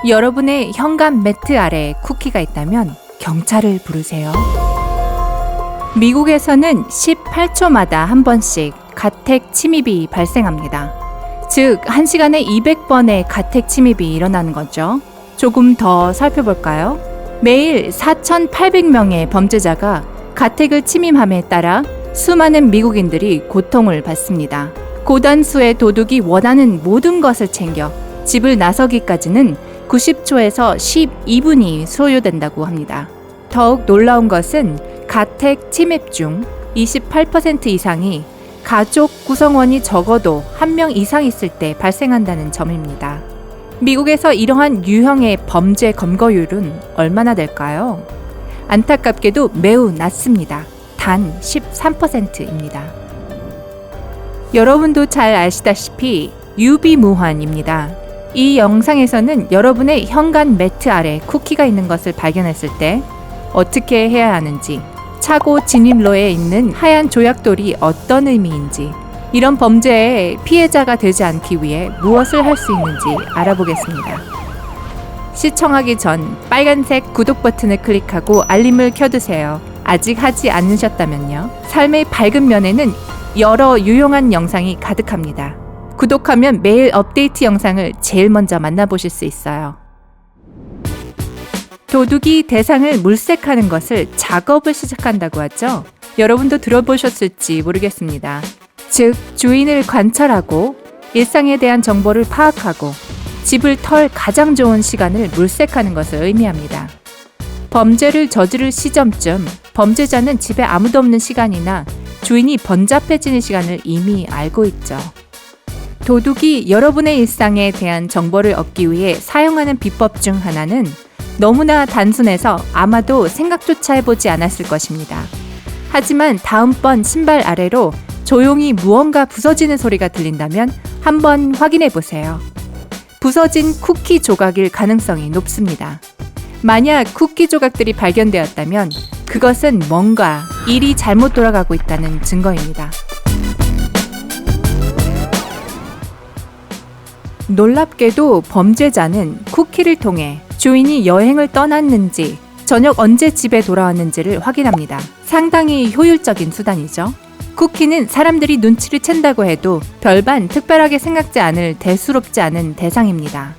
여러분의 현관 매트 아래에 쿠키가 있다면 경찰을 부르세요. 미국에서는 18초마다 한 번씩 가택 침입이 발생합니다. 즉, 1시간에 200번의 가택 침입이 일어나는 거죠. 조금 더 살펴볼까요? 매일 4,800명의 범죄자가 가택을 침입함에 따라 수많은 미국인들이 고통을 받습니다. 고단수의 도둑이 원하는 모든 것을 챙겨 집을 나서기까지는 90초에서 12분이 소요된다고 합니다. 더욱 놀라운 것은 가택 침입 중 28% 이상이 가족 구성원이 적어도 1명 이상 있을 때 발생한다는 점입니다. 미국에서 이러한 유형의 범죄 검거율은 얼마나 될까요? 안타깝게도 매우 낮습니다. 단 13%입니다. 여러분도 잘 아시다시피 유비무환입니다. 이 영상에서는 여러분의 현관 매트 아래 쿠키가 있는 것을 발견했을 때 어떻게 해야 하는지, 차고 진입로에 있는 하얀 조약돌이 어떤 의미인지, 이런 범죄의 피해자가 되지 않기 위해 무엇을 할 수 있는지 알아보겠습니다. 시청하기 전 빨간색 구독 버튼을 클릭하고 알림을 켜두세요. 아직 하지 않으셨다면요. 삶의 밝은 면에는 여러 유용한 영상이 가득합니다. 구독하면 매일 업데이트 영상을 제일 먼저 만나보실 수 있어요. 도둑이 대상을 물색하는 것을 작업을 시작한다고 하죠. 여러분도 들어보셨을지 모르겠습니다. 즉, 주인을 관찰하고 일상에 대한 정보를 파악하고 집을 털 가장 좋은 시간을 물색하는 것을 의미합니다. 범죄를 저지를 시점쯤 범죄자는 집에 아무도 없는 시간이나 주인이 번잡해지는 시간을 이미 알고 있죠. 도둑이 여러분의 일상에 대한 정보를 얻기 위해 사용하는 비법 중 하나는 너무나 단순해서 아마도 생각조차 해보지 않았을 것입니다. 하지만 다음번 신발 아래로 조용히 무언가 부서지는 소리가 들린다면 한번 확인해 보세요. 부서진 쿠키 조각일 가능성이 높습니다. 만약 쿠키 조각들이 발견되었다면 그것은 뭔가 일이 잘못 돌아가고 있다는 증거입니다. 놀랍게도 범죄자는 쿠키를 통해 주인이 여행을 떠났는지, 저녁 언제 집에 돌아왔는지를 확인합니다. 상당히 효율적인 수단이죠. 쿠키는 사람들이 눈치를 챈다고 해도 별반 특별하게 생각지 않을 대수롭지 않은 대상입니다.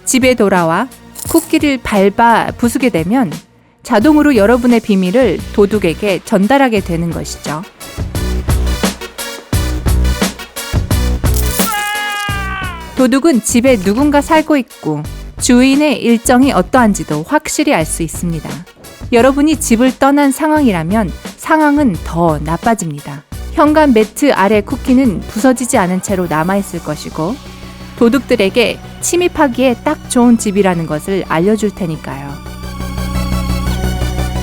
집에 돌아와 쿠키를 밟아 부수게 되면 자동으로 여러분의 비밀을 도둑에게 전달하게 되는 것이죠. 도둑은 집에 누군가 살고 있고 주인의 일정이 어떠한지도 확실히 알 수 있습니다. 여러분이 집을 떠난 상황이라면 상황은 더 나빠집니다. 현관 매트 아래 쿠키는 부서지지 않은 채로 남아있을 것이고 도둑들에게 침입하기에 딱 좋은 집이라는 것을 알려줄 테니까요.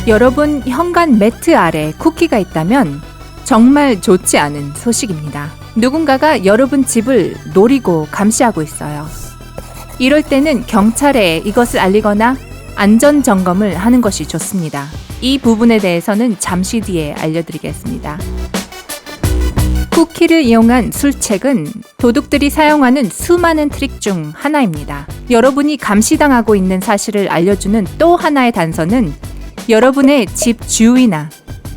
여러분 현관 매트 아래 쿠키가 있다면 정말 좋지 않은 소식입니다. 누군가가 여러분 집을 노리고 감시하고 있어요. 이럴 때는 경찰에 이것을 알리거나 안전 점검을 하는 것이 좋습니다. 이 부분에 대해서는 잠시 뒤에 알려드리겠습니다. 쿠키를 이용한 술책은 도둑들이 사용하는 수많은 트릭 중 하나입니다. 여러분이 감시당하고 있는 사실을 알려주는 또 하나의 단서는 여러분의 집 주위나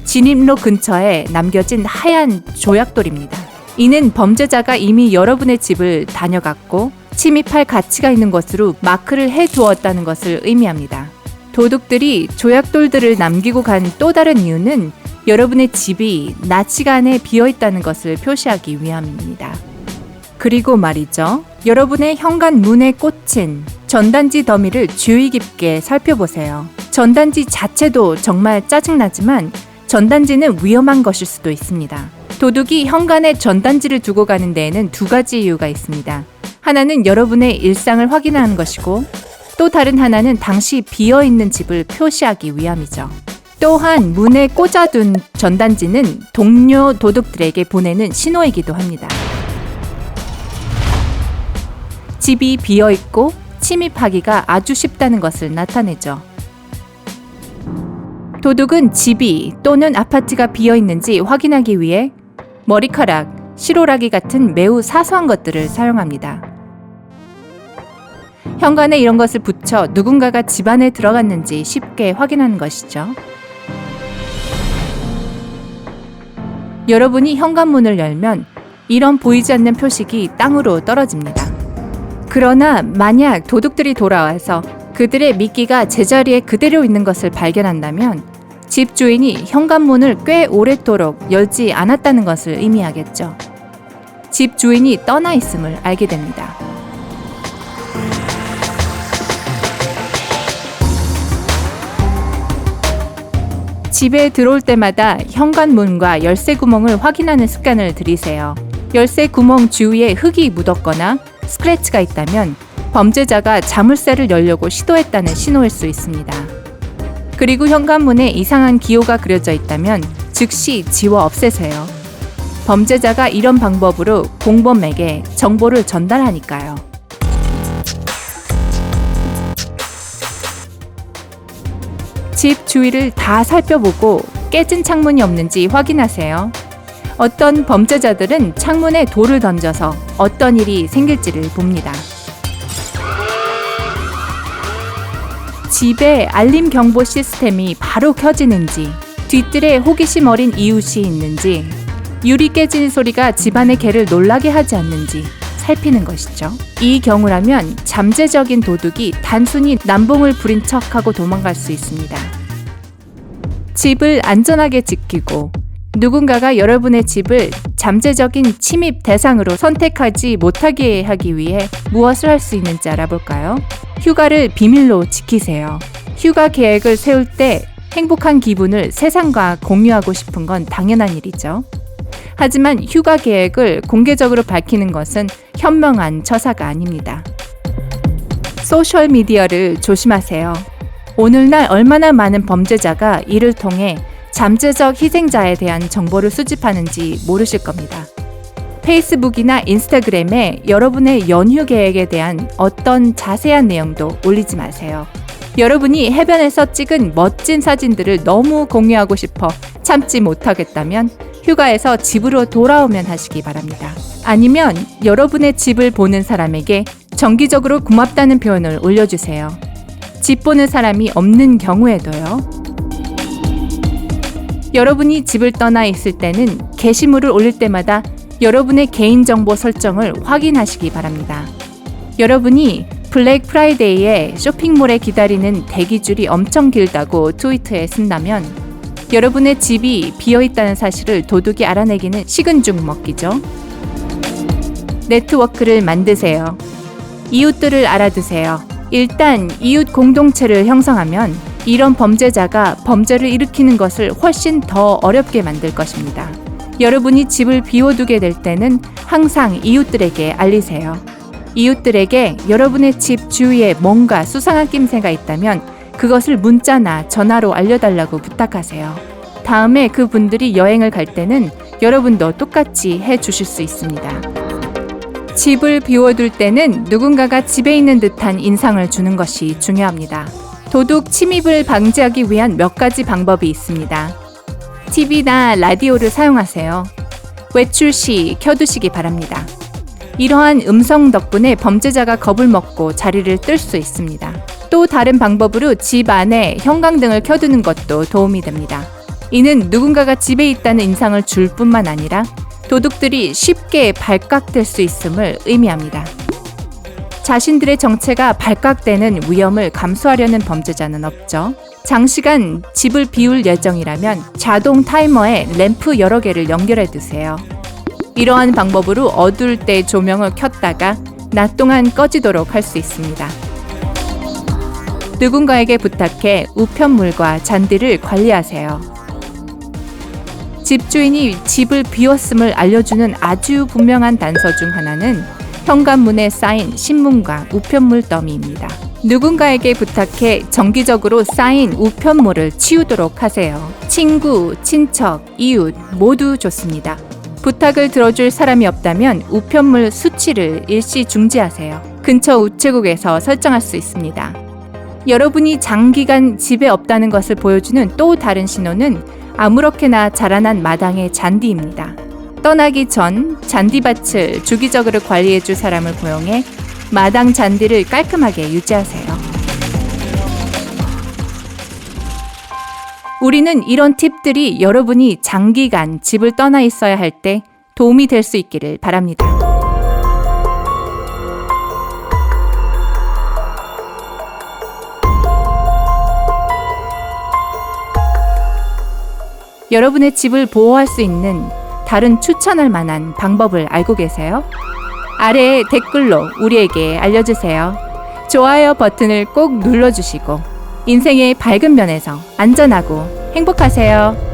진입로 근처에 남겨진 하얀 조약돌입니다. 이는 범죄자가 이미 여러분의 집을 다녀갔고 침입할 가치가 있는 것으로 마크를 해두었다는 것을 의미합니다. 도둑들이 조약돌들을 남기고 간 또 다른 이유는 여러분의 집이 낮 시간에 비어있다는 것을 표시하기 위함입니다. 그리고 말이죠. 여러분의 현관 문에 꽂힌 전단지 더미를 주의 깊게 살펴보세요. 전단지 자체도 정말 짜증나지만 전단지는 위험한 것일 수도 있습니다. 도둑이 현관에 전단지를 두고 가는 데에는 두 가지 이유가 있습니다. 하나는 여러분의 일상을 확인하는 것이고 또 다른 하나는 당시 비어있는 집을 표시하기 위함이죠. 또한 문에 꽂아둔 전단지는 동료 도둑들에게 보내는 신호이기도 합니다. 집이 비어있고 침입하기가 아주 쉽다는 것을 나타내죠. 도둑은 집이 또는 아파트가 비어있는지 확인하기 위해 머리카락, 시로라기 같은 매우 사소한 것들을 사용합니다. 현관에 이런 것을 붙여 누군가가 집 안에 들어갔는지 쉽게 확인하는 것이죠. 여러분이 현관문을 열면 이런 보이지 않는 표식이 땅으로 떨어집니다. 그러나 만약 도둑들이 돌아와서 그들의 미끼가 제자리에 그대로 있는 것을 발견한다면 집 주인이 현관문을 꽤 오랫도록 열지 않았다는 것을 의미하겠죠. 집 주인이 떠나 있음을 알게 됩니다. 집에 들어올 때마다 현관문과 열쇠 구멍을 확인하는 습관을 들이세요. 열쇠 구멍 주위에 흙이 묻었거나 스크래치가 있다면 범죄자가 자물쇠를 열려고 시도했다는 신호일 수 있습니다. 그리고 현관문에 이상한 기호가 그려져 있다면 즉시 지워 없애세요. 범죄자가 이런 방법으로 공범에게 정보를 전달하니까요. 집 주위를 다 살펴보고 깨진 창문이 없는지 확인하세요. 어떤 범죄자들은 창문에 돌을 던져서 어떤 일이 생길지를 봅니다. 집에 알림 경보 시스템이 바로 켜지는지, 뒤뜰에 호기심 어린 이웃이 있는지, 유리 깨지는 소리가 집안의 개를 놀라게 하지 않는지 살피는 것이죠. 이 경우라면 잠재적인 도둑이 단순히 남봉을 부린 척하고 도망갈 수 있습니다. 집을 안전하게 지키고 누군가가 여러분의 집을 잠재적인 침입 대상으로 선택하지 못하게 하기 위해 무엇을 할 수 있는지 알아볼까요? 휴가를 비밀로 지키세요. 휴가 계획을 세울 때 행복한 기분을 세상과 공유하고 싶은 건 당연한 일이죠. 하지만 휴가 계획을 공개적으로 밝히는 것은 현명한 처사가 아닙니다. 소셜미디어를 조심하세요. 오늘날 얼마나 많은 범죄자가 이를 통해 잠재적 희생자에 대한 정보를 수집하는지 모르실 겁니다. 페이스북이나 인스타그램에 여러분의 연휴 계획에 대한 어떤 자세한 내용도 올리지 마세요. 여러분이 해변에서 찍은 멋진 사진들을 너무 공유하고 싶어 참지 못하겠다면 휴가에서 집으로 돌아오면 하시기 바랍니다. 아니면 여러분의 집을 보는 사람에게 정기적으로 고맙다는 표현을 올려주세요. 집 보는 사람이 없는 경우에도요. 여러분이 집을 떠나 있을 때는 게시물을 올릴 때마다 여러분의 개인정보 설정을 확인하시기 바랍니다. 여러분이 블랙 프라이데이에 쇼핑몰에 기다리는 대기줄이 엄청 길다고 트위터에 쓴다면 여러분의 집이 비어있다는 사실을 도둑이 알아내기는 식은 죽 먹기죠. 네트워크를 만드세요. 이웃들을 알아두세요. 일단 이웃 공동체를 형성하면 이런 범죄자가 범죄를 일으키는 것을 훨씬 더 어렵게 만들 것입니다. 여러분이 집을 비워두게 될 때는 항상 이웃들에게 알리세요. 이웃들에게 여러분의 집 주위에 뭔가 수상한 낌새가 있다면 그것을 문자나 전화로 알려달라고 부탁하세요. 다음에 그 분들이 여행을 갈 때는 여러분도 똑같이 해주실 수 있습니다. 집을 비워둘 때는 누군가가 집에 있는 듯한 인상을 주는 것이 중요합니다. 도둑 침입을 방지하기 위한 몇 가지 방법이 있습니다. TV나 라디오를 사용하세요. 외출 시 켜두시기 바랍니다. 이러한 음성 덕분에 범죄자가 겁을 먹고 자리를 뜰 수 있습니다. 또 다른 방법으로 집 안에 형광등을 켜두는 것도 도움이 됩니다. 이는 누군가가 집에 있다는 인상을 줄 뿐만 아니라 도둑들이 쉽게 발각될 수 있음을 의미합니다. 자신들의 정체가 발각되는 위험을 감수하려는 범죄자는 없죠. 장시간 집을 비울 예정이라면 자동 타이머에 램프 여러 개를 연결해 두세요. 이러한 방법으로 어두울 때 조명을 켰다가 낮 동안 꺼지도록 할 수 있습니다. 누군가에게 부탁해 우편물과 잔디를 관리하세요. 집주인이 집을 비웠음을 알려주는 아주 분명한 단서 중 하나는 현관문에 쌓인 신문과 우편물 더미입니다. 누군가에게 부탁해 정기적으로 쌓인 우편물을 치우도록 하세요. 친구, 친척, 이웃 모두 좋습니다. 부탁을 들어줄 사람이 없다면 우편물 수치를 일시 중지하세요. 근처 우체국에서 설정할 수 있습니다. 여러분이 장기간 집에 없다는 것을 보여주는 또 다른 신호는 아무렇게나 자라난 마당의 잔디입니다. 떠나기 전 잔디밭을 주기적으로 관리해줄 사람을 고용해 마당 잔디를 깔끔하게 유지하세요. 우리는 이런 팁들이 여러분이 장기간 집을 떠나 있어야 할 때 도움이 될 수 있기를 바랍니다. 여러분의 집을 보호할 수 있는 다른 추천할 만한 방법을 알고 계세요? 아래에 댓글로 우리에게 알려주세요. 좋아요 버튼을 꼭 눌러주시고 인생의 밝은 면에서 안전하고 행복하세요.